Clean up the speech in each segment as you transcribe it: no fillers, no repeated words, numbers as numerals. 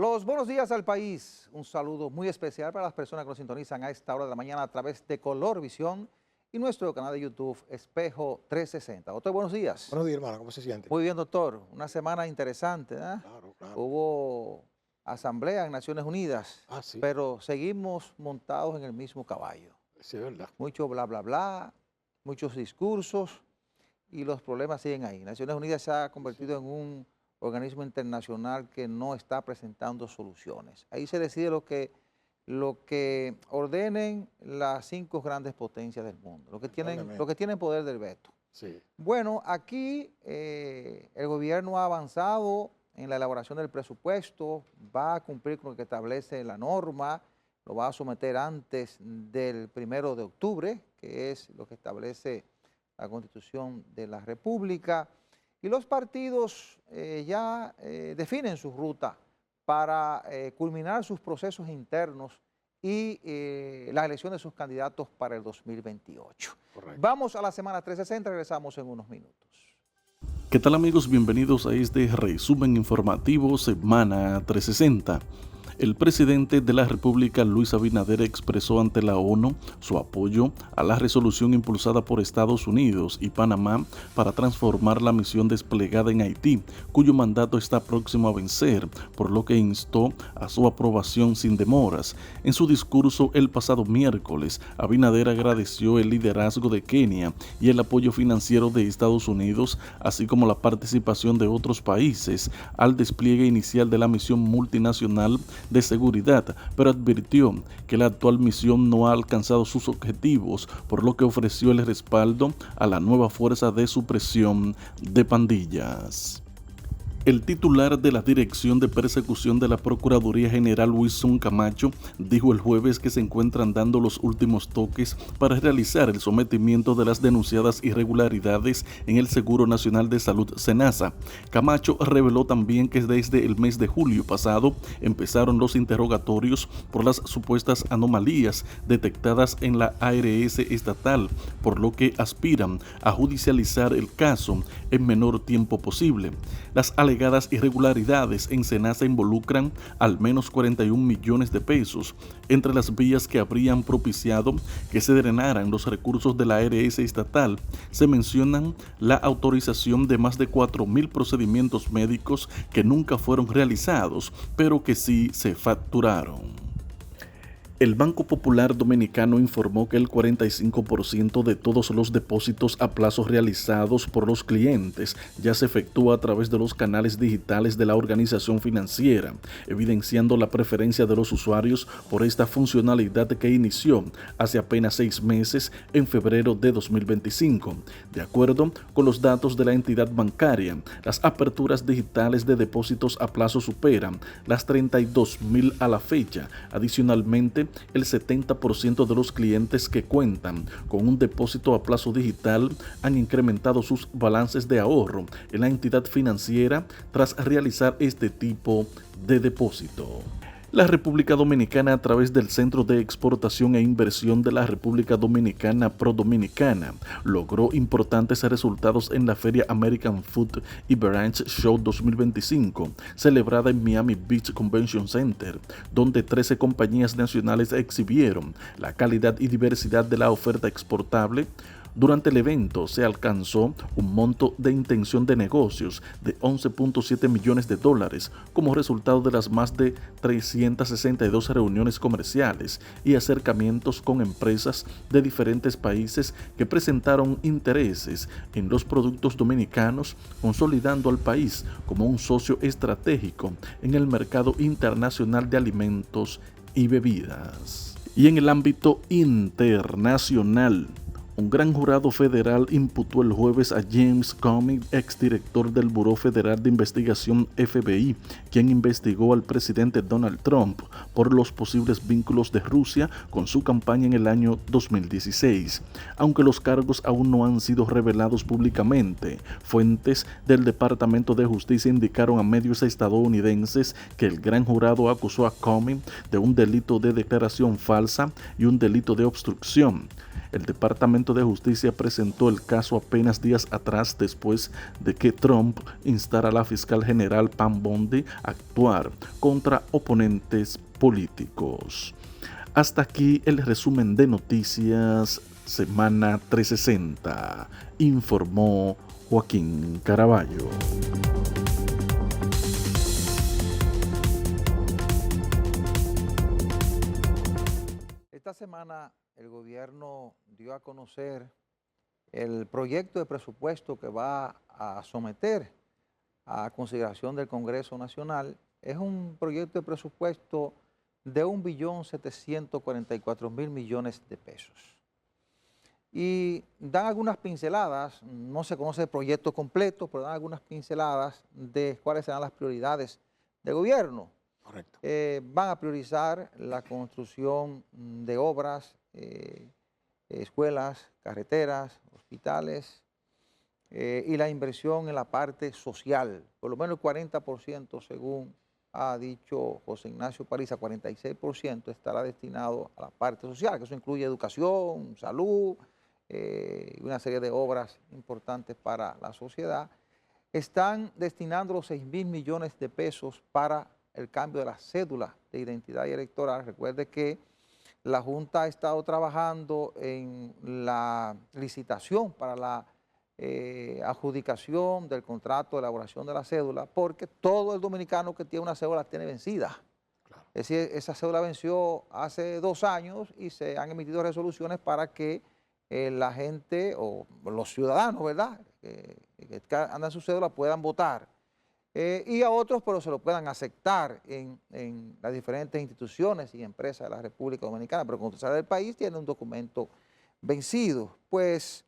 Los buenos días al país. Un saludo muy especial para las personas que nos sintonizan a esta hora de la mañana a través de Color Visión y nuestro canal de YouTube Espejo 360. Doctor, buenos días. Buenos días, hermano. ¿Cómo se siente? Muy bien, doctor. Una semana interesante, ¿eh? Claro, claro. Hubo asamblea en Naciones Unidas, Sí. pero seguimos montados en el mismo caballo. Sí, es verdad. Mucho bla, bla, bla, muchos discursos y los problemas siguen ahí. Naciones Unidas se ha convertido en un organismo internacional que no está presentando soluciones. Ahí se decide lo que ordenen las 5 grandes potencias del mundo, lo que tienen poder del veto. Sí. Bueno, aquí el gobierno ha avanzado en la elaboración del presupuesto, va a cumplir con lo que establece la norma, lo va a someter antes del 1 de octubre, que es lo que establece la Constitución de la República. Y los partidos ya definen su ruta para culminar sus procesos internos y la elección de sus candidatos para el 2028. Correcto. Vamos a la semana 360, regresamos en unos minutos. ¿Qué tal, amigos? Bienvenidos a este resumen informativo Semana 360. El presidente de la República, Luis Abinader, expresó ante la ONU su apoyo a la resolución impulsada por Estados Unidos y Panamá para transformar la misión desplegada en Haití, cuyo mandato está próximo a vencer, por lo que instó a su aprobación sin demoras. En su discurso el pasado miércoles, Abinader agradeció el liderazgo de Kenia y el apoyo financiero de Estados Unidos, así como la participación de otros países al despliegue inicial de la misión multinacional de seguridad, pero advirtió que la actual misión no ha alcanzado sus objetivos, por lo que ofreció el respaldo a la nueva fuerza de supresión de pandillas. El titular de la Dirección de Persecución de la Procuraduría General, Wilson Camacho, dijo el jueves que se encuentran dando los últimos toques para realizar el sometimiento de las denunciadas irregularidades en el Seguro Nacional de Salud SENASA. Camacho reveló también que desde el mes de julio pasado empezaron los interrogatorios por las supuestas anomalías detectadas en la ARS estatal, por lo que aspiran a judicializar el caso en menor tiempo posible. Las alegadas irregularidades en SENASA involucran al menos 41 millones de pesos. Entre las vías que habrían propiciado que se drenaran los recursos de la ARS estatal, se mencionan la autorización de más de 4.000 procedimientos médicos que nunca fueron realizados, pero que sí se facturaron. El Banco Popular Dominicano informó que el 45% de todos los depósitos a plazo realizados por los clientes ya se efectúa a través de los canales digitales de la organización financiera, evidenciando la preferencia de los usuarios por esta funcionalidad que inició hace apenas 6 meses, en febrero de 2025. De acuerdo con los datos de la entidad bancaria, las aperturas digitales de depósitos a plazo superan las 32.000 a la fecha. Adicionalmente, el 70% de los clientes que cuentan con un depósito a plazo digital han incrementado sus balances de ahorro en la entidad financiera tras realizar este tipo de depósito. La República Dominicana, a través del Centro de Exportación e Inversión de la República Dominicana, ProDominicana, logró importantes resultados en la Feria American Food y Beverage Show 2025, celebrada en Miami Beach Convention Center, donde 13 compañías nacionales exhibieron la calidad y diversidad de la oferta exportable. Durante el evento se alcanzó un monto de intención de negocios de $11.7 millones como resultado de las más de 362 reuniones comerciales y acercamientos con empresas de diferentes países que presentaron intereses en los productos dominicanos, consolidando al país como un socio estratégico en el mercado internacional de alimentos y bebidas. Y en el ámbito internacional, un gran jurado federal imputó el jueves a James Comey, exdirector del Buró Federal de Investigación FBI, quien investigó al presidente Donald Trump por los posibles vínculos de Rusia con su campaña en el año 2016. Aunque los cargos aún no han sido revelados públicamente, fuentes del Departamento de Justicia indicaron a medios estadounidenses que el gran jurado acusó a Comey de un delito de declaración falsa y un delito de obstrucción. El Departamento Departamento de Justicia presentó el caso apenas días atrás después de que Trump instara a la fiscal general Pam Bondi a actuar contra oponentes políticos. Hasta aquí el resumen de noticias Semana 360, informó Joaquín Caraballo. Esta semana el gobierno dio a conocer el proyecto de presupuesto que va a someter a consideración del Congreso Nacional. Es un proyecto de presupuesto de 1.744.000 millones de pesos. Y dan algunas pinceladas, no se conoce el proyecto completo, pero dan algunas pinceladas de cuáles serán las prioridades del gobierno. Correcto. Van a priorizar la construcción de obras, escuelas, carreteras, hospitales y la inversión en la parte social. Por lo menos el 40%, según ha dicho José Ignacio Paliza, 46% estará destinado a la parte social, que eso incluye educación, salud y una serie de obras importantes para la sociedad. Están destinando los 6.000 millones de pesos para el cambio de la cédula de identidad y electoral. Recuerde que la Junta ha estado trabajando en la licitación para la adjudicación del contrato de elaboración de la cédula, porque todo el dominicano que tiene una cédula tiene vencida. Claro. Es decir, esa cédula venció hace 2 años y se han emitido resoluciones para que la gente o los ciudadanos, ¿verdad?, que andan su cédula puedan votar. Y a otros, pero se lo puedan aceptar en las diferentes instituciones y empresas de la República Dominicana, pero cuando sale del país tiene un documento vencido. Pues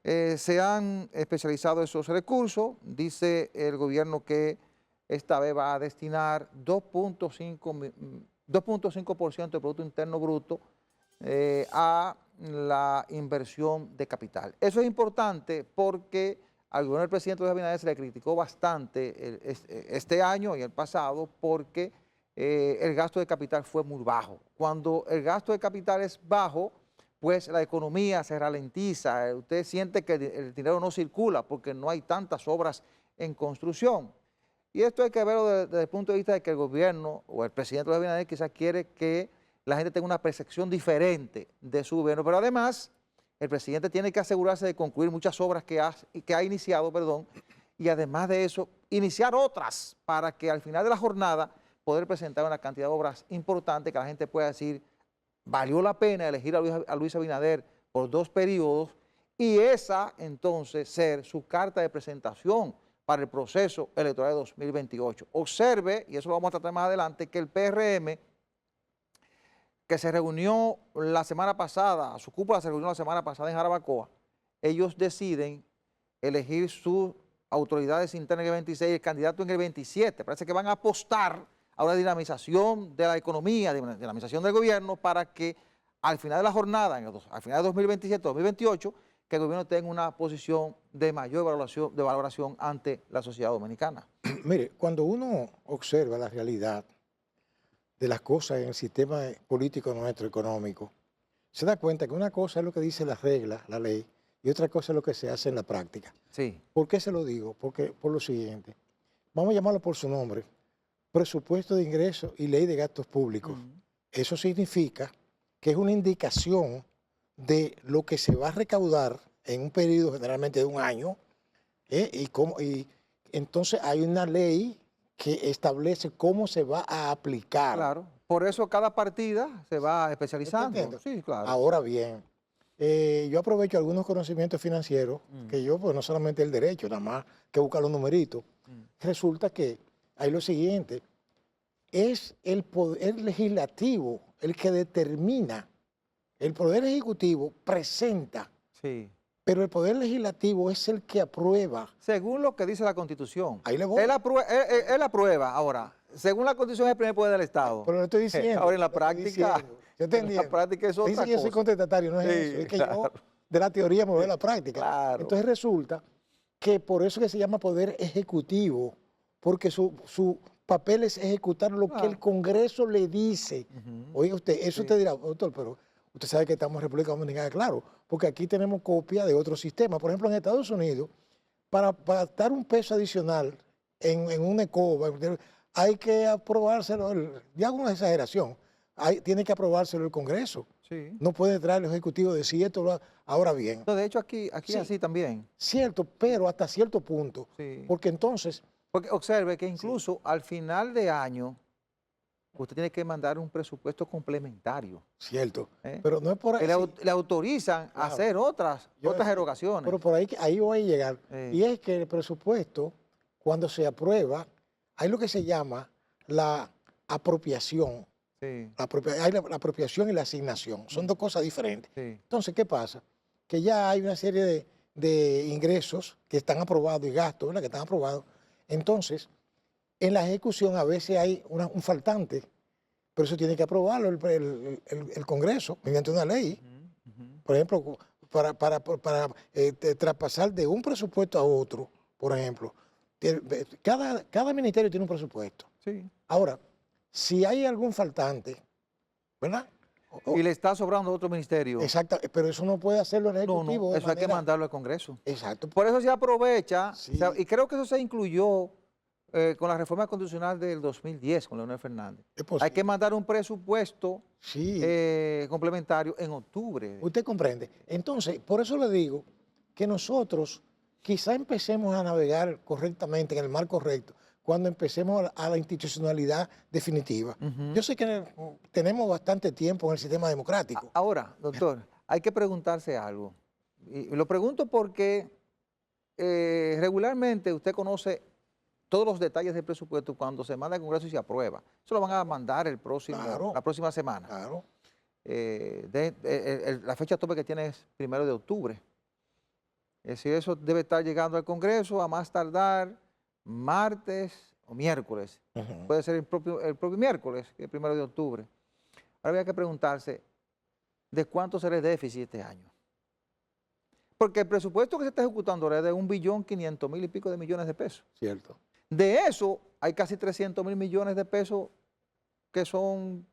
se han especializado esos recursos. Dice el gobierno que esta vez va a destinar 2.5% del Producto Interno Bruto a la inversión de capital. Eso es importante porque al gobierno del presidente Luis Abinader se le criticó bastante este año y el pasado porque el gasto de capital fue muy bajo. Cuando el gasto de capital es bajo, pues la economía se ralentiza, usted siente que el dinero no circula porque no hay tantas obras en construcción. Y esto hay que verlo desde el punto de vista de que el gobierno o el presidente Luis Abinader quizás quiere que la gente tenga una percepción diferente de su gobierno, pero además el presidente tiene que asegurarse de concluir muchas obras que ha iniciado, y además de eso, iniciar otras para que al final de la jornada poder presentar una cantidad de obras importantes que la gente pueda decir, valió la pena elegir a Luis Abinader por 2 periodos y esa entonces ser su carta de presentación para el proceso electoral de 2028. Observe, y eso lo vamos a tratar más adelante, que el PRM, que se reunió la semana pasada, su cúpula se reunió la semana pasada en Jarabacoa, ellos deciden elegir sus autoridades internas en el 26 y el candidato en el 27. Parece que van a apostar a una dinamización de la economía, de una dinamización del gobierno para que al final de la jornada, al final de 2027-2028, que el gobierno tenga una posición de mayor valoración ante la sociedad dominicana. Mire, cuando uno observa la realidad de las cosas en el sistema político nuestro, económico, se da cuenta que una cosa es lo que dice la regla, la ley, y otra cosa es lo que se hace en la práctica. Sí. ¿Por qué se lo digo? Porque por lo siguiente, vamos a llamarlo por su nombre, presupuesto de ingresos y ley de gastos públicos. Eso significa que es una indicación de lo que se va a recaudar en un periodo generalmente de 1 año, y entonces hay una ley que establece cómo se va a aplicar. Claro, por eso cada partida se va especializando. Sí, claro. Ahora bien, yo aprovecho algunos conocimientos financieros, que yo, pues no solamente el derecho, nada más que buscar los numeritos. Resulta que hay lo siguiente, es el poder legislativo el que determina, el poder ejecutivo presenta, sí, pero el poder legislativo es el que aprueba. Según lo que dice la Constitución. Ahí le voy. Él aprueba. Ahora, según la Constitución es el primer poder del Estado. Pero lo estoy diciendo. Ahora en la práctica, en la práctica es otra cosa. Dice que yo soy contestatario, no es eso. Es que yo de la teoría me voy a la práctica. Claro. Entonces resulta que por eso que se llama poder ejecutivo, porque su papel es ejecutar lo que el Congreso le dice. Oiga usted, eso usted dirá, doctor, pero usted sabe que estamos en República Dominicana, claro, porque aquí tenemos copia de otros sistemas. Por ejemplo, en Estados Unidos, para dar un peso adicional en un ECOBA, hay que aprobárselo, ya hago una exageración, tiene que aprobárselo el Congreso. Sí. No puede entrar el Ejecutivo y decir esto. Ahora bien. No, de hecho, aquí Sí. es así también. Cierto, pero hasta cierto punto. Sí. Porque entonces, Porque observe que incluso al final de año, usted tiene que mandar un presupuesto complementario. cierto, ¿Eh? pero no es por ahí. Le autorizan a Claro. hacer otras Yo decía, erogaciones. Pero por ahí voy a llegar. Sí. Y es que el presupuesto, cuando se aprueba, hay lo que se llama la apropiación. Sí, Hay la apropiación y la asignación. Son dos cosas diferentes. sí. Entonces, ¿qué pasa? Que ya hay una serie de ingresos que están aprobados y gastos, ¿verdad?, que están aprobados. Entonces, en la ejecución a veces hay un faltante, pero eso tiene que aprobarlo el Congreso mediante una ley. Ujú, ujú. Por ejemplo, para traspasar de un presupuesto a otro, por ejemplo, cada ministerio tiene un presupuesto. Sí. Ahora, si hay algún faltante, ¿verdad? Y le está sobrando a otro ministerio. Exacto, pero eso no puede hacerlo el No, Ejecutivo. no, de eso hay que manera- mandarlo al Congreso. Exacto. Por eso se aprovecha, Sí. y creo que eso se incluyó con la reforma constitucional del 2010, con Leonel Fernández. Es posible. Hay que mandar un presupuesto Sí, complementario en octubre. usted comprende. Entonces, por eso le digo que nosotros quizá empecemos a navegar correctamente, en el mar correcto, cuando empecemos a la institucionalidad definitiva. Ujú. Yo sé que tenemos bastante tiempo en el sistema democrático. Ahora, doctor, hay que preguntarse algo. Y lo pregunto porque regularmente usted conoce todos los detalles del presupuesto cuando se manda al Congreso y se aprueba. Eso lo van a mandar Claro. la próxima semana. Claro. La fecha tope que tiene es 1 de octubre. Es decir, eso debe estar llegando al Congreso a más tardar martes o miércoles. Ujú. Puede ser el propio miércoles, que es 1 de octubre. Ahora había que preguntarse, ¿de cuánto será el déficit este año? Porque el presupuesto que se está ejecutando ahora es de 1.500.000 y pico de millones de pesos. Cierto. De eso, hay casi 300.000 millones de pesos que son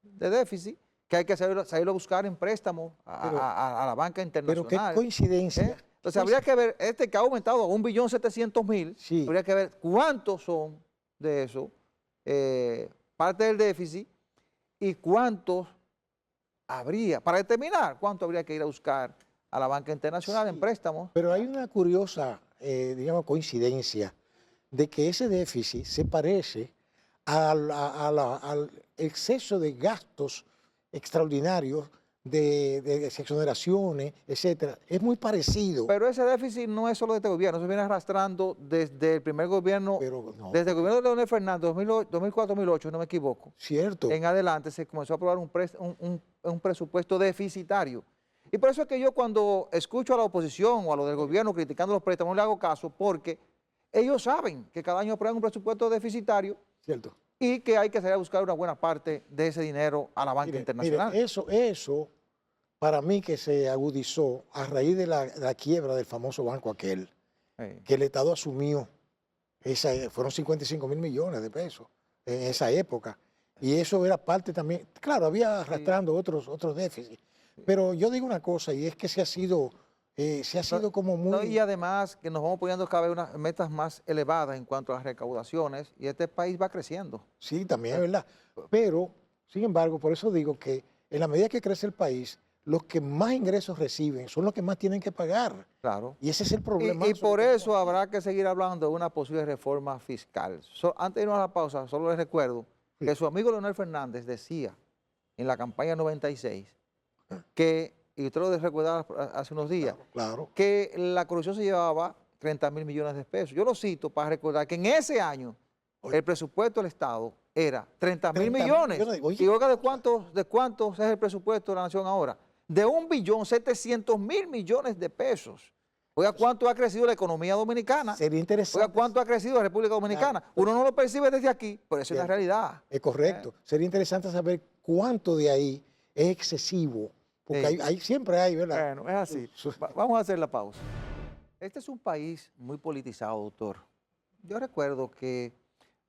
de déficit, que hay que salirlo a buscar en préstamos a la banca Pero internacional. qué coincidencia. ¿Eh? Entonces, habría que ver, que ha aumentado a 1.700.000, Sí. habría que ver cuántos son de eso, parte del déficit, y cuántos habría, para determinar cuánto habría que ir a buscar a la banca internacional en Sí. préstamos. Pero hay una curiosa, digamos, coincidencia de que ese déficit se parece al exceso de gastos extraordinarios de exoneraciones, etcétera. Es muy parecido. Pero ese déficit no es solo de este gobierno, se viene arrastrando desde el primer gobierno, Pero no, desde el gobierno de Leonel Fernández, 2004-2008, no me equivoco. cierto. En adelante se comenzó a aprobar un presupuesto deficitario. Y por eso es que yo cuando escucho a la oposición o a lo del gobierno criticando los préstamos, no le hago caso, porque ellos saben que cada año aprueban un presupuesto deficitario Cierto. y que hay que salir a buscar una buena parte de ese dinero a la banca Mire, internacional. eso para mí que se agudizó a raíz de la quiebra del famoso banco aquel, Sí. que el Estado asumió. Fueron 55.000 millones de pesos en esa época. Y eso era parte también, claro, había arrastrando otros déficits. Pero yo digo una cosa, y es que se ha sido como muy... No, y además que nos vamos poniendo cada vez unas metas más elevadas en cuanto a las recaudaciones y este país va creciendo. Sí, también es verdad. Pero, sin embargo, por eso digo que en la medida que crece el país, los que más ingresos reciben son los que más tienen que pagar. Claro. Y ese es el problema. Y por eso habrá que seguir hablando de una posible reforma fiscal. Antes de irnos a la pausa, solo les recuerdo que su amigo Leonel Fernández decía en la campaña 96 que, y usted lo recordaba hace unos días, Claro. que la corrupción se llevaba 30.000 millones de pesos. Yo lo cito para recordar que en ese año el presupuesto del Estado era 30.000 millones. Oye. Y oiga, ¿de cuántos es el presupuesto de la nación ahora? De 1.700.000 millones de pesos. Oiga, ¿cuánto ha crecido la economía dominicana? Sería interesante. Oiga, ¿cuánto ha crecido la República Dominicana? Uno no lo percibe desde aquí, pero eso es la realidad. Es correcto. Sería interesante saber cuánto de ahí es excesivo. Porque Sí. siempre hay, ¿verdad? Bueno, es así. Vamos a hacer la pausa. Este es un país muy politizado, doctor. Yo recuerdo que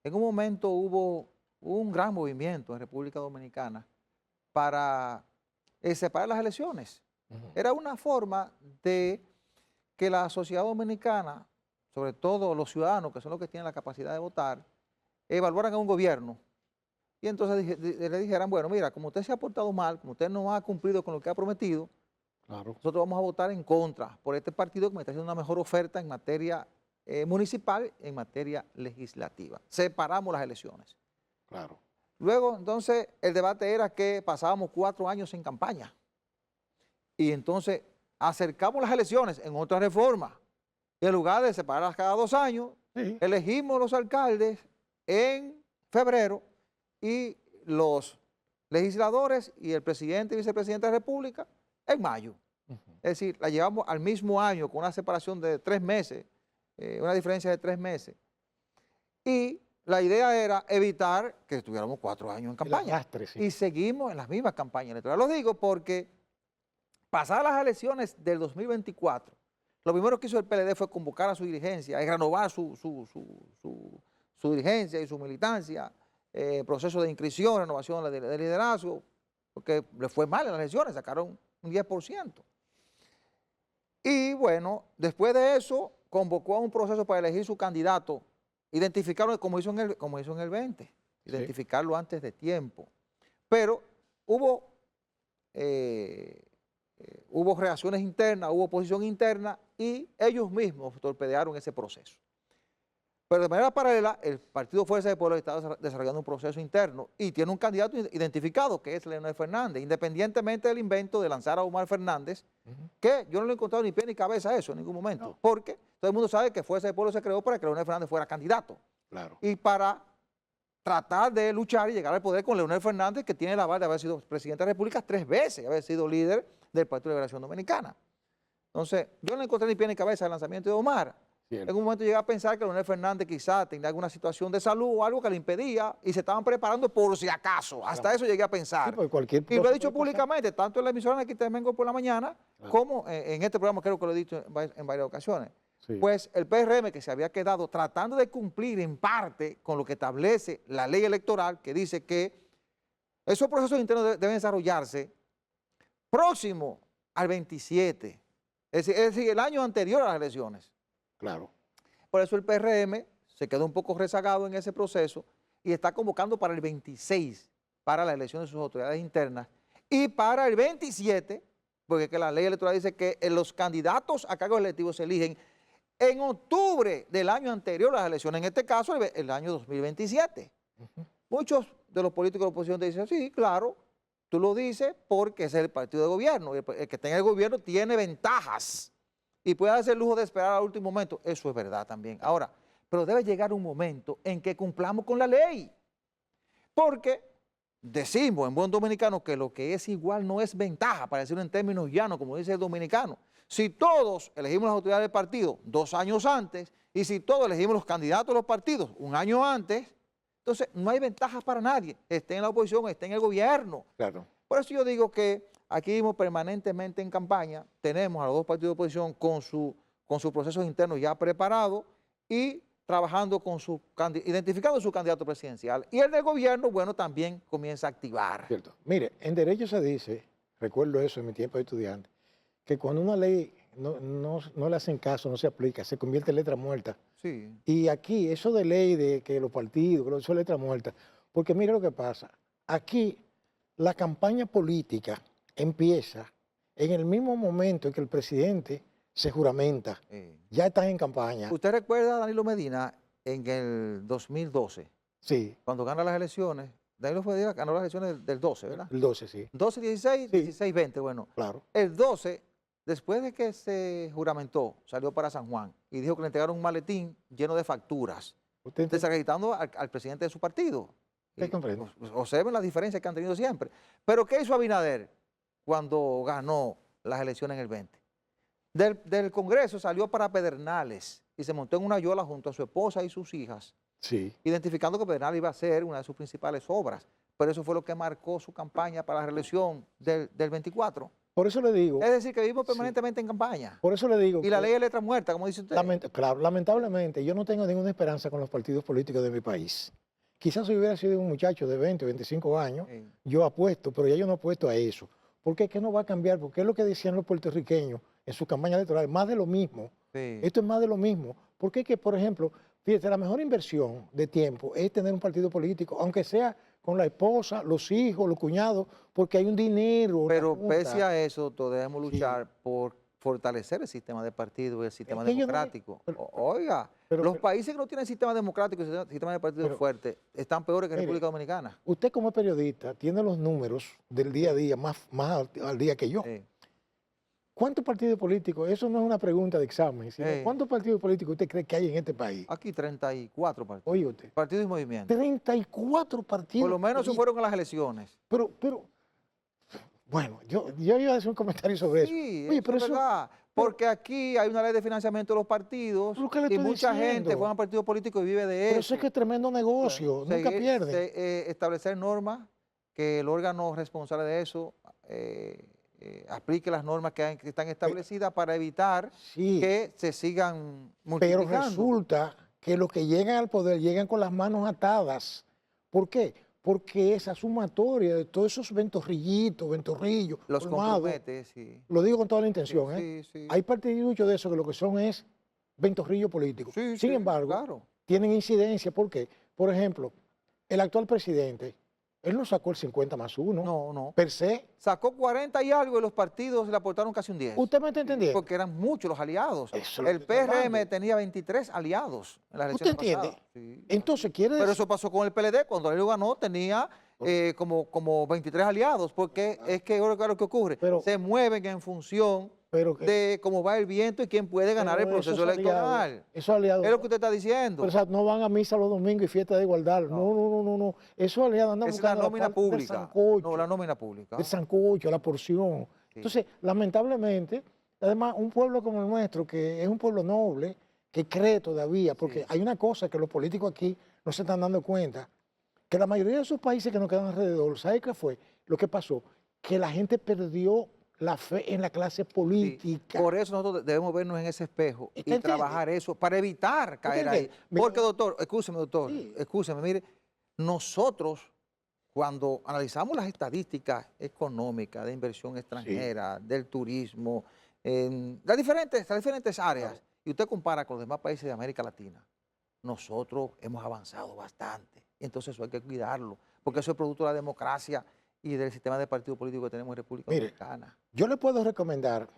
en un momento hubo un gran movimiento en República Dominicana para separar las elecciones. Ujú. Era una forma de que la sociedad dominicana, sobre todo los ciudadanos, que son los que tienen la capacidad de votar, evaluaran a un gobierno. Y entonces le dijeran, bueno, mira, como usted se ha portado mal, como usted no ha cumplido con lo que ha prometido, Claro. nosotros vamos a votar en contra por este partido que me está haciendo una mejor oferta en materia municipal, en materia legislativa. Separamos las elecciones. Claro. Luego, entonces, el debate era que pasábamos 4 años en campaña. Y entonces acercamos las elecciones en otra reforma. Y en lugar de separarlas cada 2 años, Sí. elegimos los alcaldes en febrero y los legisladores y el presidente y vicepresidente de la República en mayo. Ujú. Es decir, la llevamos al mismo año con una separación de 3 meses, una diferencia de 3 meses. Y la idea era evitar que estuviéramos 4 años en El campaña. arrastre, sí. Y seguimos en las mismas campañas electorales. Lo digo porque pasadas las elecciones del 2024, lo primero que hizo el PLD fue convocar a su dirigencia y renovar su dirigencia y su militancia, proceso de inscripción, renovación de liderazgo, porque le fue mal en las elecciones, sacaron un 10%. Y bueno, después de eso, convocó a un proceso para elegir su candidato, identificarlo como hizo en el 20, identificarlo antes de tiempo. Pero hubo reacciones internas, hubo oposición interna y ellos mismos torpedearon ese proceso. Pero de manera paralela, el Partido Fuerza del Pueblo está desarrollando un proceso interno y tiene un candidato identificado, que es Leonel Fernández, independientemente del invento de lanzar a Omar Fernández, que yo no le he encontrado ni pie ni cabeza a eso en ningún momento, No. porque todo el mundo sabe que Fuerza del Pueblo se creó para que Leonel Fernández fuera candidato Claro. y para tratar de luchar y llegar al poder con Leonel Fernández, que tiene el aval de haber sido presidente de la República 3 veces y haber sido líder del Partido de Liberación Dominicana. Entonces, yo no le encontré ni pie ni cabeza al lanzamiento de Omar. Cierto. En un momento llegué a pensar que Leonel Fernández quizás tenía alguna situación de salud o algo que le impedía y se estaban preparando por si acaso. Hasta eso llegué a Sí, pensar. porque cualquier Y lo cosa he dicho puede pasar. públicamente, tanto en la emisora de Quitemengo por la mañana, Claro. como en este programa creo que lo he dicho en varias ocasiones. Sí. Pues el PRM, que se había quedado tratando de cumplir en parte con lo que establece la ley electoral, que dice que esos procesos internos deben desarrollarse próximo al 27, es decir, el año anterior a las elecciones. Claro. Por eso el PRM se quedó un poco rezagado en ese proceso y está convocando para el 26, para la elección de sus autoridades internas, y para el 27, porque que la ley electoral dice que los candidatos a cargos electivos se eligen en octubre del año anterior a las elecciones, en este caso el año 2027. Ujú. Muchos de los políticos de la oposición te dicen, sí, claro, tú lo dices porque ese es el partido de gobierno, y el que tenga el gobierno tiene ventajas y puede hacer el lujo de esperar al último momento. Eso es verdad también. Ahora, pero debe llegar un momento en que cumplamos con la ley, porque decimos en buen dominicano que lo que es igual no es ventaja, para decirlo en términos llanos, como dice el dominicano. Si todos elegimos las autoridades del partido 2 años antes, y si todos elegimos los candidatos de los partidos 1 año antes, entonces no hay ventajas para nadie, esté en la oposición, esté en el gobierno. Claro. Por eso yo digo que aquí vivimos permanentemente en campaña, tenemos a los 2 partidos de oposición con sus procesos internos ya preparados y trabajando identificando su candidato presidencial. Y el del gobierno, bueno, también comienza a activar. Cierto. Mire, en derecho se dice, recuerdo eso en mi tiempo de estudiante, que cuando una ley no le hacen caso, no se aplica, se convierte en letra muerta. Sí. Y aquí, eso de ley de que los partidos, eso es letra muerta. Porque mire lo que pasa. Aquí, la campaña política empieza en el mismo momento en que el presidente se juramenta. Ya están en campaña. ¿Usted recuerda a Danilo Medina en el 2012, Sí, cuando gana las elecciones? Danilo Medina ganó las elecciones del 12, ¿verdad? el 12, sí. 12, 16, Sí. 16, 20, bueno. Claro. El 12, después de que se juramentó, salió para San Juan y dijo que le entregaron un maletín lleno de facturas, Usted desacreditando al presidente de su partido. ¿Te comprende? Observen las diferencias que han tenido siempre. Pero ¿qué hizo Abinader cuando ganó las elecciones en el 20? Del Congreso salió para Pedernales y se montó en una yola junto a su esposa y sus hijas, Sí. identificando que Pedernales iba a ser una de sus principales obras. Pero eso fue lo que marcó su campaña para la reelección del 24. Por eso le digo. Es decir, que vivimos permanentemente en campaña. Por eso le digo. Y la que ley es letra muerta, como dice usted. Claro, lamentablemente, yo no tengo ninguna esperanza con los partidos políticos de mi país. Quizás si hubiera sido un muchacho de 20 o 25 años, Sí. yo apuesto, pero ya yo no apuesto a eso. porque es que no va a cambiar, porque es lo que decían los puertorriqueños en su campaña electoral, más de lo mismo. Sí. Esto es más de lo mismo. Porque es que, por ejemplo, fíjate, la mejor inversión de tiempo es tener un partido político, aunque sea con la esposa, los hijos, los cuñados, porque hay un dinero. Pero pese a eso, doctor, debemos Sí. luchar por fortalecer el sistema de partido y el sistema que yo no- democrático. pero- Oiga, pero- los pero- países que no tienen sistema democrático y sistema de partido pero- fuerte están peores que mire, República Dominicana. Usted como periodista tiene los números del día a día más al día que yo. Sí. ¿Cuántos partidos políticos? Eso no es una pregunta de examen, sino Sí. ¿cuántos partidos políticos usted cree que hay en este país? Aquí 34 partidos. Oye usted, Partidos y movimientos. 34 partidos. Por lo menos se políticos. fueron a las elecciones. Pero, bueno, yo iba a hacer un comentario sobre eso. Sí, Oye, eso pero es eso, verdad. Porque aquí hay una ley de financiamiento de los partidos ¿Pero qué le y estoy mucha gente diciendo? juega en partidos políticos y vive de pero eso. eso es que es tremendo negocio, nunca Seguir- pierde. establecer normas, que el órgano responsable de eso aplique las normas que están establecidas para evitar Sí, que se sigan pero multiplicando. resulta que los que llegan al poder llegan con las manos atadas. ¿Por qué? Porque esa sumatoria de todos esos ventorrillos, Los colmados, comprometes, sí. lo digo con toda la intención, ¿eh? Sí, sí. Hay partiduchos de eso que lo que son es ventorrillos políticos. Sí, Sin sí, embargo, claro. tienen incidencia. ¿Por qué? Por ejemplo, el actual presidente, él no sacó el 50+1, No, no. per se. Sacó 40 y algo y los partidos le aportaron casi un 10. ¿Usted me está entendiendo? Porque eran muchos los aliados. Eso es lo El que estoy PRM hablando. tenía 23 aliados en las ¿Usted elecciones entiende? pasadas. Sí. Entonces quiere Pero decir... eso pasó con el PLD, cuando él ganó tenía como 23 aliados, porque es que ahora lo que ocurre, Pero- se mueven en función pero que- de cómo va el viento y quién puede ganar el pero proceso esos electoral. aliados, esos aliados, Es lo que usted está diciendo. pero, o sea, no van a misa los domingos y fiesta de igualdad. No. Esos aliados andan Esa es la buscando nómina parte del pública. sancocho, No, la nómina pública. del sancocho, la porción. Sí. Entonces, lamentablemente, además, un pueblo como el nuestro, que es un pueblo noble, que cree todavía, porque Sí. hay una cosa que los políticos aquí no se están dando cuenta, que la mayoría de esos países que nos quedan alrededor, ¿sabe qué fue? Lo que pasó, que la gente perdió la fe en la clase Sí. política. Por eso nosotros debemos vernos en ese espejo y ¿Usted entiende? trabajar eso para evitar caer ahí. entiende? Mira, Porque, doctor, doctor, Sí. escúcheme, mire, nosotros cuando analizamos las estadísticas económicas de inversión extranjera, del turismo, en las diferentes áreas, y usted compara con los demás países de América Latina, nosotros hemos avanzado bastante. Entonces eso hay que cuidarlo, porque eso es producto de la democracia y del sistema de partido político que tenemos en República Mire, Dominicana. yo le puedo recomendar,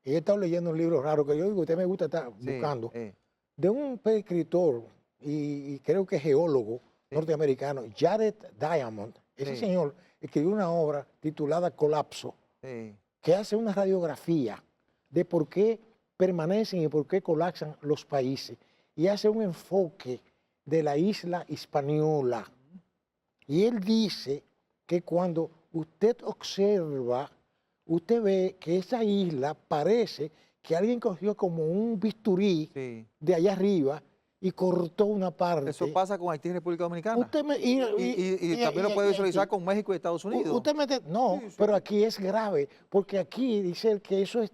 y he estado leyendo un libro raro que yo digo, usted me gusta estar Sí, buscando, eh, de un escritor y creo que geólogo Sí. norteamericano, Jared Diamond. Ese Sí. señor escribió una obra titulada Colapso, sí. que hace una radiografía de por qué permanecen y por qué colapsan los países. Y hace un enfoque de la isla Hispaniola. Y él dice que cuando usted observa, usted ve que esa isla parece que alguien cogió como un bisturí Sí. de allá arriba y cortó una parte. Eso pasa con Haití y República Dominicana. Usted me- y- Y también lo puede visualizar con México y Estados Unidos. Usted no, Sí, sí. pero aquí es grave, porque aquí dice él que eso es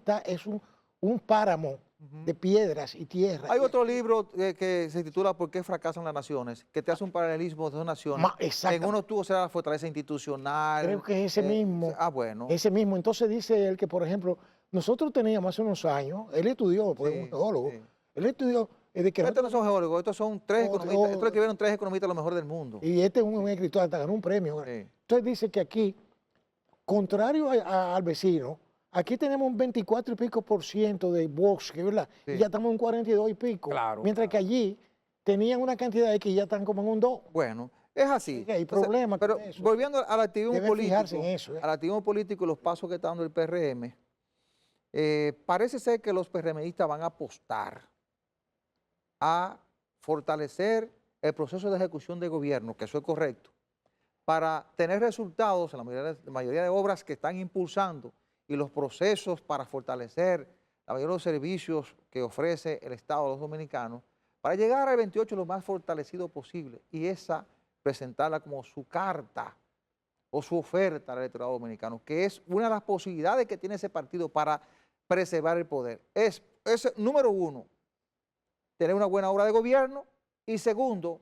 un páramo Ujú. de piedras y tierra. Hay otro libro que se titula ¿Por qué fracasan las naciones? Que te hace un paralelismo de dos naciones. Exacto. En uno tuvo será la fortaleza institucional. Creo que es ese mismo. Bueno. Ese mismo. Entonces dice él que, por ejemplo, nosotros teníamos hace unos años, él estudió, porque es un Sí, geólogo, sí. él estudió de que Estos no son geólogos, estos son tres Otro- economistas. Estos escribieron tres economistas lo mejor del mundo. y este es un escritor, hasta ganó un premio. Sí. Entonces dice que aquí, contrario al vecino, aquí tenemos un 24 y pico por ciento de bosque, ¿verdad? Sí. Y ya estamos en 42 y pico. Claro, Mientras que allí tenían una cantidad de que ya están como en un 2. Bueno, es así. Sí, hay problemas con Pero eso. volviendo al activismo Debe político, fijarse en eso, ¿eh? al activismo político y los pasos que está dando el PRM, parece ser que los PRMistas van a apostar a fortalecer el proceso de ejecución de gobierno, que eso es correcto, para tener resultados en la mayoría de obras que están impulsando y los procesos para fortalecer la mayoría de los servicios que ofrece el Estado a los dominicanos, para llegar al 28 lo más fortalecido posible y esa presentarla como su carta o su oferta al electorado dominicano, que es una de las posibilidades que tiene ese partido para preservar el poder. Es número uno, tener una buena obra de gobierno y segundo,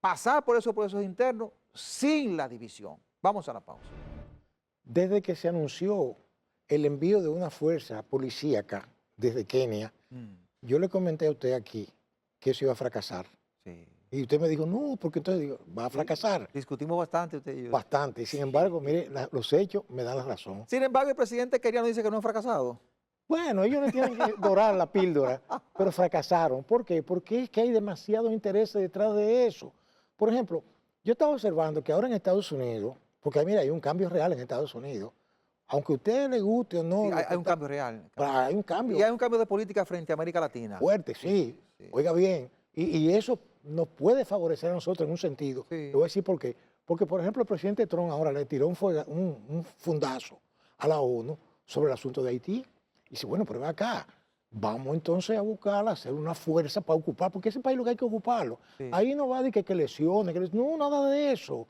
pasar por esos procesos internos sin la división. Vamos a la pausa. desde que se anunció el envío de una fuerza policíaca desde Kenia, yo le comenté a usted aquí que eso iba a fracasar. Sí. Y usted me dijo, no, porque entonces digo, va a fracasar. Discutimos bastante usted y yo. Bastante. Y sin embargo, mire, los hechos me dan la razón. Sin embargo, el presidente keniano dice que no ha fracasado. Bueno, ellos no tienen que dorar la píldora, pero fracasaron. ¿Por qué? Porque es que hay demasiados intereses detrás de eso. Por ejemplo, yo estaba observando que ahora en Estados Unidos, porque mira, hay un cambio real en Estados Unidos, aunque a usted le guste o no. Sí, hay un cambio real. Hay un cambio. Y hay un cambio de política frente a América Latina. Fuerte, sí. Oiga bien. Y eso nos puede favorecer a nosotros en un sentido. Sí. Le voy a decir por qué. Porque, por ejemplo, el presidente Trump ahora le tiró un fundazo a la ONU sobre el asunto de Haití. Y dice, bueno, pero ven acá, vamos entonces a buscarla, hacer una fuerza para ocupar, porque ese país lo que hay que ocuparlo. Sí. Ahí no va de que lesiones, no, nada de eso.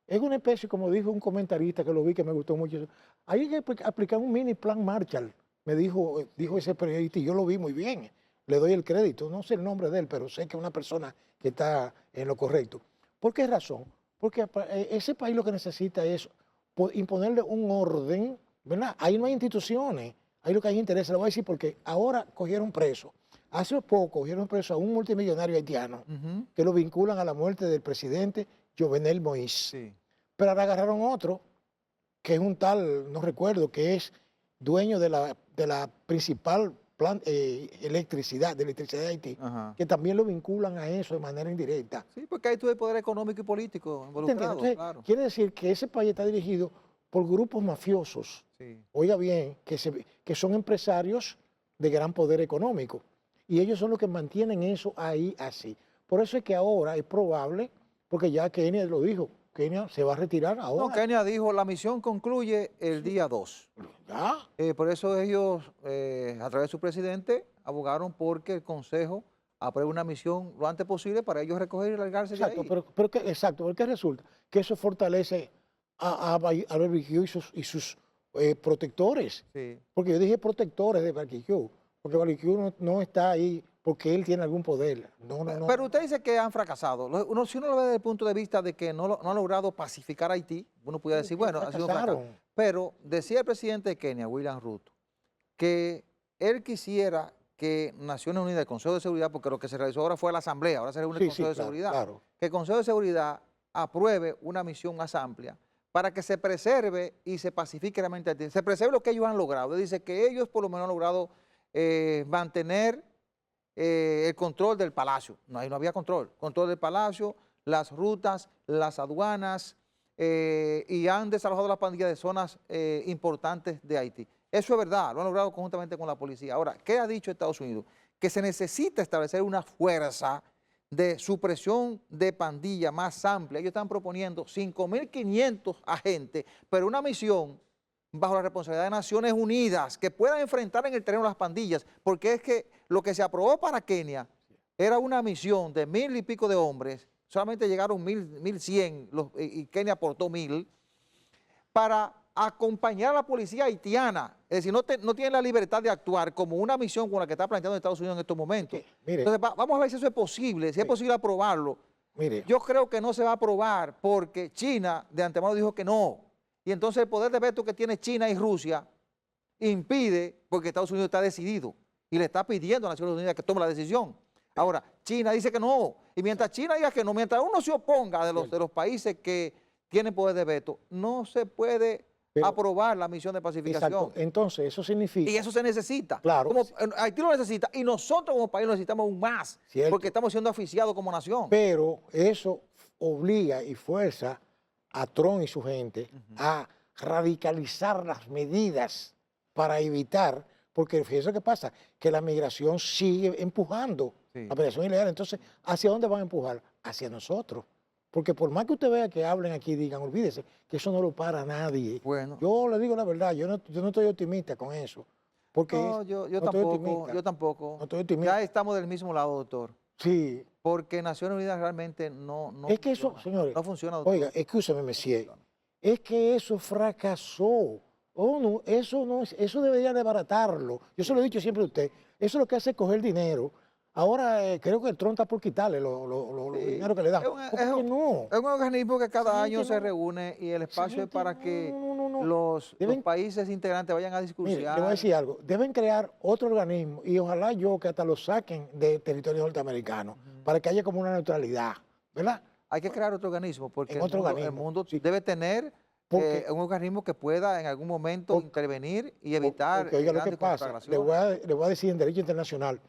Es una especie, como dijo un comentarista que lo vi, que me gustó mucho. Hay que aplicar un mini plan Marshall, me dijo ese periodista, y yo lo vi muy bien. Le doy el crédito, no sé el nombre de él, pero sé que es una persona que está en lo correcto. ¿Por qué razón? Porque ese país lo que necesita es imponerle un orden, ¿verdad? Ahí no hay instituciones, ahí lo que hay interés. Le voy a decir porque ahora cogieron preso. Hace poco cogieron preso a un multimillonario haitiano que lo vinculan a la muerte del presidente Jovenel Moïse. Sí. Pero ahora agarraron otro, que es un tal, no recuerdo, que es dueño de la principal electricidad de Haití, que también lo vinculan a eso de manera indirecta. Sí, porque hay todo el poder económico y político involucrado. Entonces, claro. Quiere decir que ese país está dirigido por grupos mafiosos, oiga bien, que son empresarios de gran poder económico. Y ellos son los que mantienen eso ahí así. Por eso es que ahora es probable, porque ya Kenia lo dijo, Kenia se va a retirar ahora. No, Kenia dijo, la misión concluye el día 2. ¿Ya? Por eso ellos, a través de su presidente, abogaron porque el Consejo apruebe una misión lo antes posible para ellos recoger y largarse de ahí. Exacto, porque resulta que eso fortalece a Barbecue y sus protectores. Sí. Porque yo dije protectores de Barbecue, porque Barbecue no está ahí porque él tiene algún poder. No. Pero usted dice que han fracasado. Si uno lo ve desde el punto de vista de que no han logrado pacificar a Haití, uno puede decir, bueno, ha sido un fracaso. Pero decía el presidente de Kenia, William Ruto, que él quisiera que Naciones Unidas, el Consejo de Seguridad, porque lo que se realizó ahora fue la Asamblea, ahora se reúne el Consejo de Seguridad, claro. Que el Consejo de Seguridad apruebe una misión más amplia para que se preserve y se pacifique realmente Haití. Se preserve lo que ellos han logrado. Dice que ellos por lo menos han logrado mantener el control del palacio. No, ahí no había control del palacio, las rutas, las aduanas, y han desalojado las pandillas de zonas importantes de Haití. Eso es verdad, lo han logrado conjuntamente con la policía. Ahora, ¿qué ha dicho Estados Unidos? Que se necesita establecer una fuerza de supresión de pandilla más amplia. Ellos están proponiendo 5.500 agentes, pero una misión bajo la responsabilidad de Naciones Unidas, que puedan enfrentar en el terreno las pandillas, porque es que lo que se aprobó para Kenia era una misión de 1.000 y pico de hombres, solamente llegaron 1.100 y Kenia aportó 1.000, para acompañar a la policía haitiana. Es decir, no tienen la libertad de actuar como una misión con la que está planteando Estados Unidos en estos momentos. Mire, entonces, vamos a ver si eso es posible, si es posible aprobarlo. Mire. Yo creo que no se va a aprobar porque China de antemano dijo que no. Y entonces el poder de veto que tiene China y Rusia impide, porque Estados Unidos está decidido y le está pidiendo a Naciones Unidas que tome la decisión. Ahora, China dice que no. Y mientras China diga que no, mientras uno se oponga de los países que tienen poder de veto, no se puede aprobar la misión de pacificación. Exacto. Entonces, eso significa... Y eso se necesita. Claro. Haití lo necesita y nosotros como país lo necesitamos aún más. Cierto. Porque estamos siendo asfixiados como nación. Pero eso obliga y fuerza a Trump y su gente a radicalizar las medidas para evitar, porque fíjense qué pasa, que la migración sigue empujando, la migración ilegal. Entonces, ¿hacia dónde van a empujar? Hacia nosotros. Porque por más que usted vea que hablen aquí y digan, olvídese, que eso no lo para nadie. Bueno. Yo le digo la verdad, yo no estoy optimista con eso. Porque no, yo tampoco. No estoy optimista. Ya estamos del mismo lado, doctor. Sí. Porque Naciones Unidas realmente no es que funciona. Eso, señores, no funciona, doctor. Oiga, escúcheme, Messier, es que eso fracasó. Eso debería desbaratarlo. Yo se lo he dicho siempre a usted. Eso es lo que hace coger dinero Ahora creo que el Trump está por quitarle los Sí. dinero que le dan. Es ¿Por qué no? es un organismo que cada Esa año gente se no, reúne y el esa espacio es gente para que no. los Deben, países integrantes vayan a mire, le voy a discursar. decir algo. Deben crear otro organismo y ojalá yo que hasta lo saquen de territorio norteamericano para que haya como una neutralidad, ¿verdad? Hay que crear otro organismo porque En otro el organismo, mundo sí. debe tener Porque, un organismo que pueda en algún momento Por- intervenir y evitar porque oiga lo que grandes pasa, conflagraciones. le voy a decir en derecho internacional,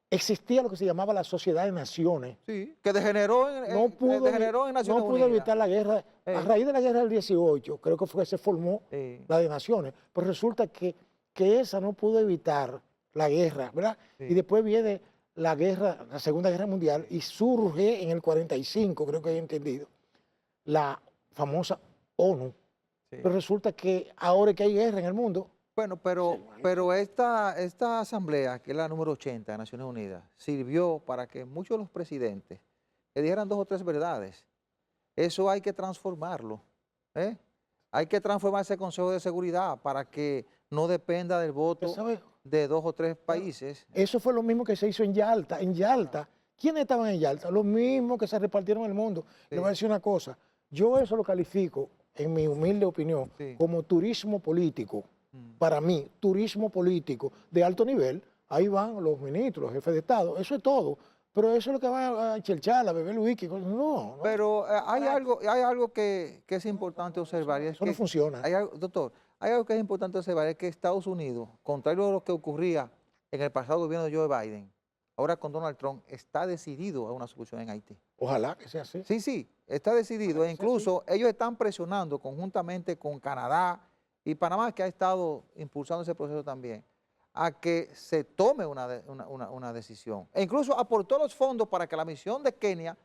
existía lo que se llamaba la Sociedad de Naciones. Sí, que degeneró No pudo, degeneró en Naciones no pudo Unidas. evitar la guerra. A raíz de la guerra del 18, creo que fue que se formó la de Naciones. Pero resulta que esa no pudo evitar la guerra, ¿verdad? Sí. Y después viene la guerra, la Segunda Guerra Mundial, y surge en el 45, creo que he entendido, la famosa ONU. Sí. Pero resulta que ahora que hay guerra en el mundo, Bueno, pero esta asamblea, que es la número 80 de Naciones Unidas, sirvió para que muchos de los presidentes le dijeran 2 o 3 verdades. Eso hay que transformarlo. ¿Eh? Hay que transformar ese Consejo de Seguridad para que no dependa del voto ¿usted sabe? de 2 o 3 países. Eso fue lo mismo que se hizo en Yalta. En Yalta, ¿quiénes estaban en Yalta? Los mismos que se repartieron en el mundo. Le voy a decir una cosa. Yo eso lo califico, en mi humilde opinión, Sí. como turismo político. Para mí, turismo político de alto nivel. Ahí van los ministros, los jefes de Estado. Eso es todo. Pero eso es lo que va a chelchar, a beber whisky. No. Pero hay algo que es importante observar. Y es Eso no que funciona. doctor, hay algo que es importante observar, es que Estados Unidos, contrario a lo que ocurría en el pasado gobierno de Joe Biden, ahora con Donald Trump, está decidido a una solución en Haití. Ojalá que sea así. Sí, está decidido. E incluso ellos están presionando conjuntamente con Canadá y Panamá, que ha estado impulsando ese proceso también, a que se tome una decisión. E incluso aportó los fondos para que la misión de Kenia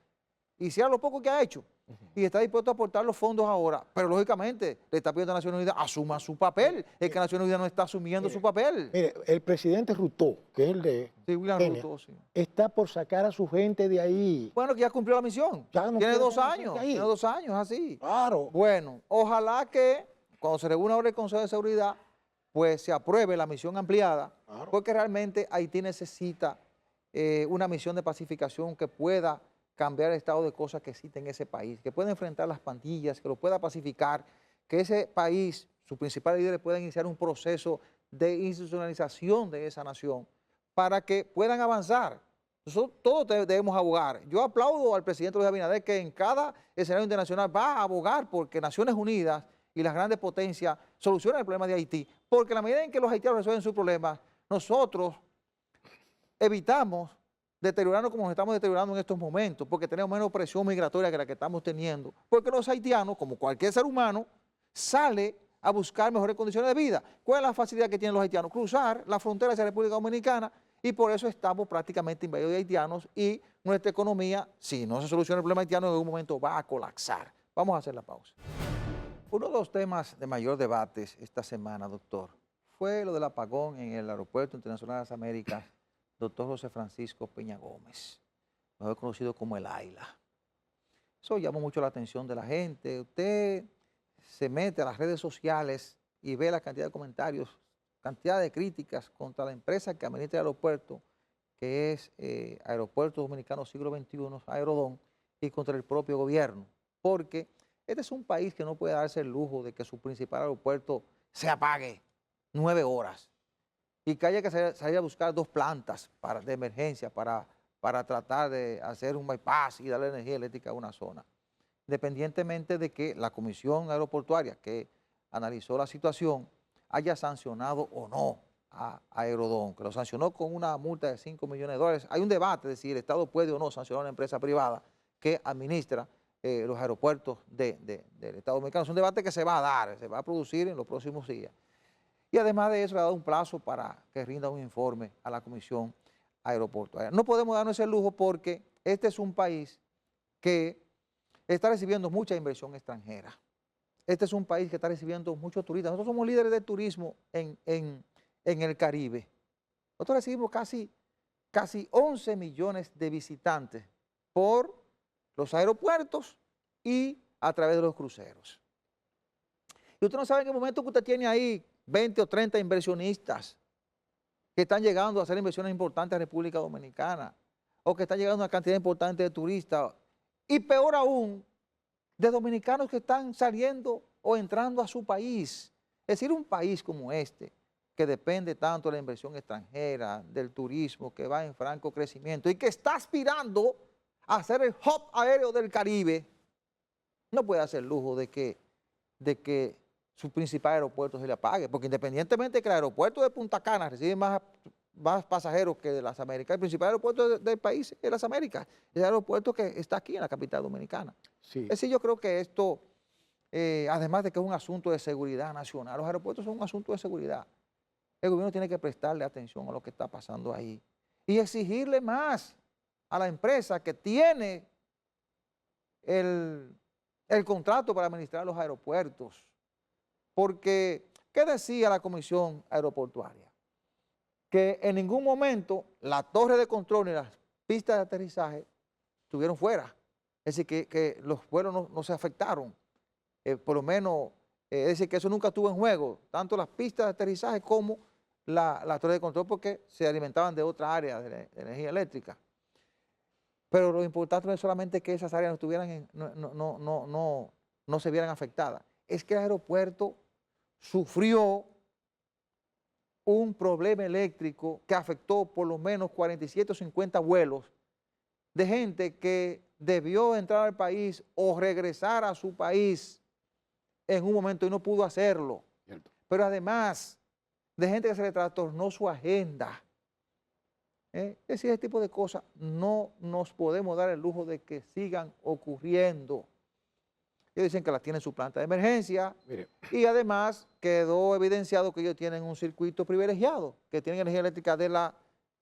hiciera lo poco que ha hecho. Y está dispuesto a aportar los fondos ahora. Pero lógicamente le está pidiendo a Naciones Unidas asuma su papel. Es que Naciones Unidas no está asumiendo su papel. Mire, el presidente Ruto, que es el de Sí, William Kenia, Ruto, sí. está por sacar a su gente de ahí. Bueno, que ya cumplió la misión. Ya no Tiene quiere 2 tener años. gente ahí. Tiene 2 años, así. Claro. Bueno, ojalá que cuando se reúna ahora el Consejo de Seguridad, pues se apruebe la misión ampliada, Claro. porque realmente Haití necesita una misión de pacificación que pueda cambiar el estado de cosas que existe en ese país, que pueda enfrentar las pandillas, que lo pueda pacificar, que ese país, sus principales líderes puedan iniciar un proceso de institucionalización de esa nación para que puedan avanzar. Nosotros todos debemos abogar. Yo aplaudo al presidente Luis Abinader que en cada escenario internacional va a abogar porque Naciones Unidas y las grandes potencias solucionen el problema de Haití, porque en la medida en que los haitianos resuelven sus problemas, nosotros evitamos deteriorarnos como nos estamos deteriorando en estos momentos, porque tenemos menos presión migratoria que la que estamos teniendo, porque los haitianos, como cualquier ser humano, sale a buscar mejores condiciones de vida. ¿Cuál es la facilidad que tienen los haitianos? Cruzar la frontera hacia la República Dominicana, y por eso estamos prácticamente invadidos de haitianos y nuestra economía, si no se soluciona el problema haitiano, en algún momento va a colapsar. Vamos a hacer la pausa. Uno de los temas de mayor debate esta semana, doctor, fue lo del apagón en el Aeropuerto Internacional de las Américas, doctor José Francisco Peña Gómez, mejor conocido como el AILA. Eso llamó mucho la atención de la gente. Usted se mete a las redes sociales y ve la cantidad de comentarios, cantidad de críticas contra la empresa que administra el aeropuerto, que es Aeropuertos Dominicanos Siglo XXI, Aerodón, y contra el propio gobierno, porque este es un país que no puede darse el lujo de que su principal aeropuerto se apague 9 horas y que haya que salir a buscar 2 plantas de emergencia para tratar de hacer un bypass y darle energía eléctrica a una zona. Independientemente de que la Comisión Aeroportuaria que analizó la situación haya sancionado o no a Aerodón, que lo sancionó con una multa de $5 millones. Hay un debate de si el Estado puede o no sancionar a una empresa privada que administra los aeropuertos del Estado Dominicano. Es un debate que se va a dar, se va a producir en los próximos días. Y además de eso, le ha dado un plazo para que rinda un informe a la Comisión Aeroportuaria. No podemos darnos ese lujo porque este es un país que está recibiendo mucha inversión extranjera. Este es un país que está recibiendo muchos turistas. Nosotros somos líderes de turismo en el Caribe. Nosotros recibimos casi 11 millones de visitantes por los aeropuertos y a través de los cruceros. Y usted no sabe en qué momento que usted tiene ahí 20 o 30 inversionistas que están llegando a hacer inversiones importantes a República Dominicana, o que están llegando una cantidad importante de turistas, y peor aún, de dominicanos que están saliendo o entrando a su país. Es decir, un país como este, que depende tanto de la inversión extranjera, del turismo, que va en franco crecimiento y que está aspirando a ser el hub aéreo del Caribe, no puede hacer lujo de que su principal aeropuerto se le apague, porque independientemente de que el aeropuerto de Punta Cana recibe más pasajeros que de las Américas, el principal aeropuerto del país es las Américas, es el aeropuerto que está aquí en la capital dominicana. Sí. Es decir, yo creo que esto, además de que es un asunto de seguridad nacional, los aeropuertos son un asunto de seguridad. El gobierno tiene que prestarle atención a lo que está pasando ahí y exigirle más a la empresa que tiene el contrato para administrar los aeropuertos. Porque, ¿qué decía la Comisión Aeroportuaria? Que en ningún momento la torre de control ni las pistas de aterrizaje estuvieron fuera. Es decir, que los vuelos no se afectaron. Por lo menos, es decir, que eso nunca estuvo en juego, tanto las pistas de aterrizaje como la torre de control, porque se alimentaban de otra área de energía eléctrica. Pero lo importante no es solamente que esas áreas no se vieran afectadas, es que el aeropuerto sufrió un problema eléctrico que afectó por lo menos 47 o 50 vuelos de gente que debió entrar al país o regresar a su país en un momento y no pudo hacerlo. Cierto. Pero además de gente que se le trastornó su agenda. Es decir, ese tipo de cosas no nos podemos dar el lujo de que sigan ocurriendo. Ellos dicen que la tienen su planta de emergencia. Mire. Y además quedó evidenciado que ellos tienen un circuito privilegiado, que tienen energía eléctrica de la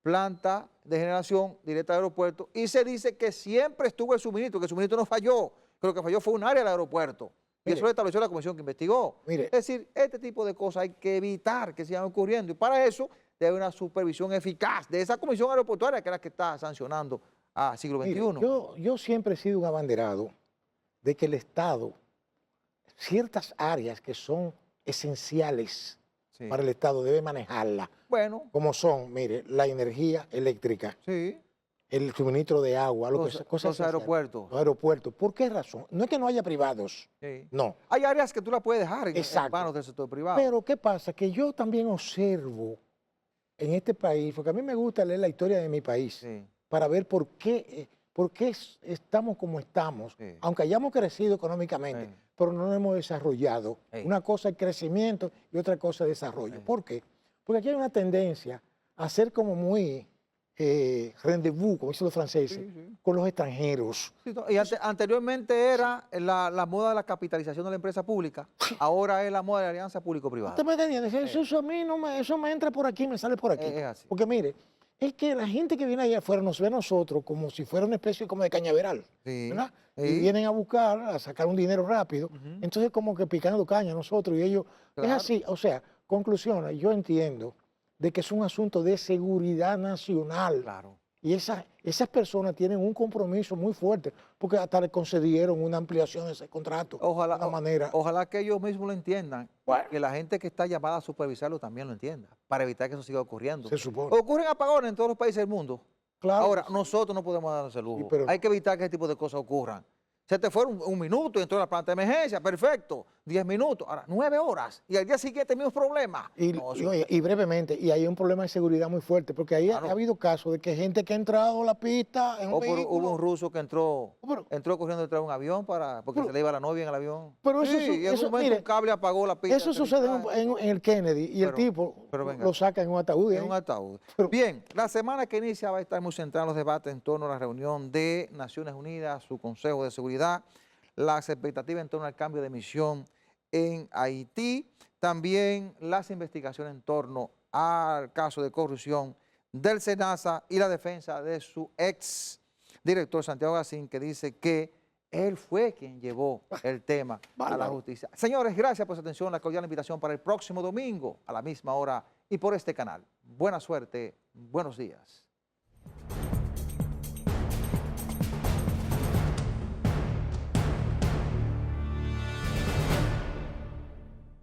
planta de generación directa del aeropuerto, y se dice que siempre estuvo el suministro, que el suministro no falló, que lo que falló fue un área del aeropuerto. Y eso lo estableció la comisión que investigó. Mire. Es decir, este tipo de cosas hay que evitar que sigan ocurriendo, y para eso debe haber una supervisión eficaz de esa comisión aeroportuaria, que es la que está sancionando a Siglo XXI. Mire, yo siempre he sido un abanderado de que el Estado, ciertas áreas que son esenciales para el Estado, debe manejarlas. Bueno. Como son, mire, la energía eléctrica, el suministro de agua, los aeropuertos. Los aeropuertos. ¿Por qué razón? No es que no haya privados, no. Hay áreas que tú las puedes dejar en manos del sector privado. Pero ¿qué pasa? Que yo también observo en este país, porque a mí me gusta leer la historia de mi país, para ver por qué estamos como estamos, aunque hayamos crecido económicamente, pero no nos hemos desarrollado. Una cosa es crecimiento y otra cosa es desarrollo. ¿Por qué? Porque aquí hay una tendencia a ser como muy rendezvous, como dicen los franceses, con los extranjeros. Y anteriormente era la moda de la capitalización de la empresa pública, ahora es la moda de la alianza público-privada. ¿Usted me entiende? Eso a mí eso me entra por aquí, me sale por aquí. Porque mire, es que la gente que viene allá afuera nos ve a nosotros como si fuera una especie como de cañaveral, ¿verdad? Y vienen a buscar, a sacar un dinero rápido, entonces como que picando caña a nosotros y ellos, es así. O sea, conclusión, yo entiendo de que es un asunto de seguridad nacional. Claro. Y esas personas tienen un compromiso muy fuerte, porque hasta le concedieron una ampliación de ese contrato. Ojalá que ellos mismos lo entiendan, que la gente que está llamada a supervisarlo también lo entienda, para evitar que eso siga ocurriendo. Se supone. Ocurren apagones en todos los países del mundo. Claro. Ahora, nosotros no podemos darnos ese lujo. Hay que evitar que ese tipo de cosas ocurran. Se te fueron un minuto y entró a la planta de emergencia, perfecto, 10 minutos, ahora 9 horas, y al día siguiente mismos problemas. Y brevemente, y hay un problema de seguridad muy fuerte, porque ahí ha habido casos de que gente que ha entrado a la pista en un vehículo. Hubo un ruso que entró corriendo detrás de un avión porque se le iba la novia en el avión. Pero y en un momento un cable apagó la pista. Eso sucede en el Kennedy, y el tipo lo saca en un ataúd. En un ataúd. Bien, la semana que inicia va a estar muy centrada en los debates en torno a la reunión de Naciones Unidas, su Consejo de Seguridad, las expectativas en torno al cambio de misión en Haití, también las investigaciones en torno al caso de corrupción del SENASA y la defensa de su ex director Santiago Gacín, que dice que él fue quien llevó el tema a la justicia. Señores, gracias por su atención, la cordial invitación para el próximo domingo a la misma hora y por este canal. Buena suerte, buenos días.